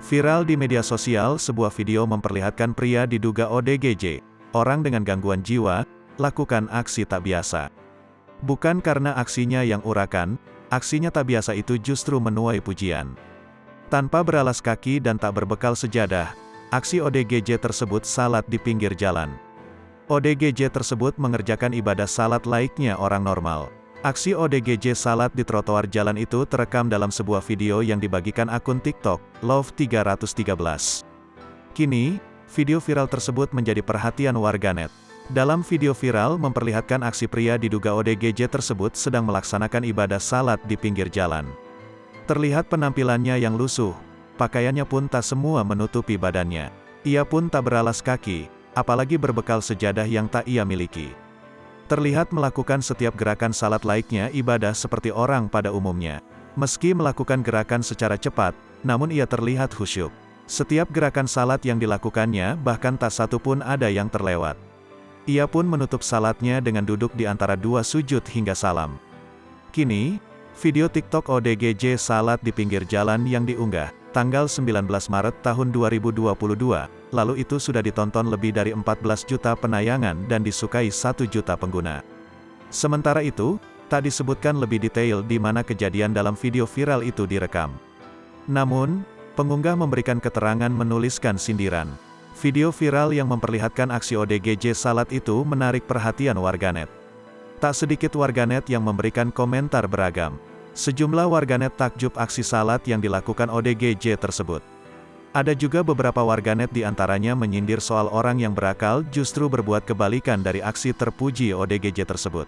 Viral di media sosial, sebuah video memperlihatkan pria diduga ODGJ, orang dengan gangguan jiwa, lakukan aksi tak biasa. Bukan karena aksinya yang urakan, aksinya tak biasa itu justru menuai pujian. Tanpa beralas kaki dan tak berbekal sejadah, aksi ODGJ tersebut salat di pinggir jalan. ODGJ tersebut mengerjakan ibadah salat layaknya orang normal. Aksi ODGJ salat di trotoar jalan itu terekam dalam sebuah video yang dibagikan akun TikTok, Love313. Kini, video viral tersebut menjadi perhatian warganet. Dalam video viral memperlihatkan aksi pria diduga ODGJ tersebut sedang melaksanakan ibadah salat di pinggir jalan. Terlihat penampilannya yang lusuh, pakaiannya pun tak semua menutupi badannya. Ia pun tak beralas kaki, apalagi berbekal sejadah yang tak ia miliki. Terlihat melakukan setiap gerakan salat layaknya ibadah seperti orang pada umumnya. Meski melakukan gerakan secara cepat, namun ia terlihat khusyuk. Setiap gerakan salat yang dilakukannya bahkan tak satu pun ada yang terlewat. Ia pun menutup salatnya dengan duduk di antara dua sujud hingga salam. Kini, video TikTok ODGJ salat di pinggir jalan yang diunggah tanggal 19 Maret tahun 2022, lalu itu sudah ditonton lebih dari 14 juta penayangan dan disukai 1 juta pengguna. Sementara itu, tak disebutkan lebih detail di mana kejadian dalam video viral itu direkam. Namun, pengunggah memberikan keterangan menuliskan sindiran. Video viral yang memperlihatkan aksi ODGJ salat itu menarik perhatian warganet. Tak sedikit warganet yang memberikan komentar beragam. Sejumlah warganet takjub aksi salat yang dilakukan ODGJ tersebut. Ada juga beberapa warganet di antaranya menyindir soal orang yang berakal justru berbuat kebalikan dari aksi terpuji ODGJ tersebut.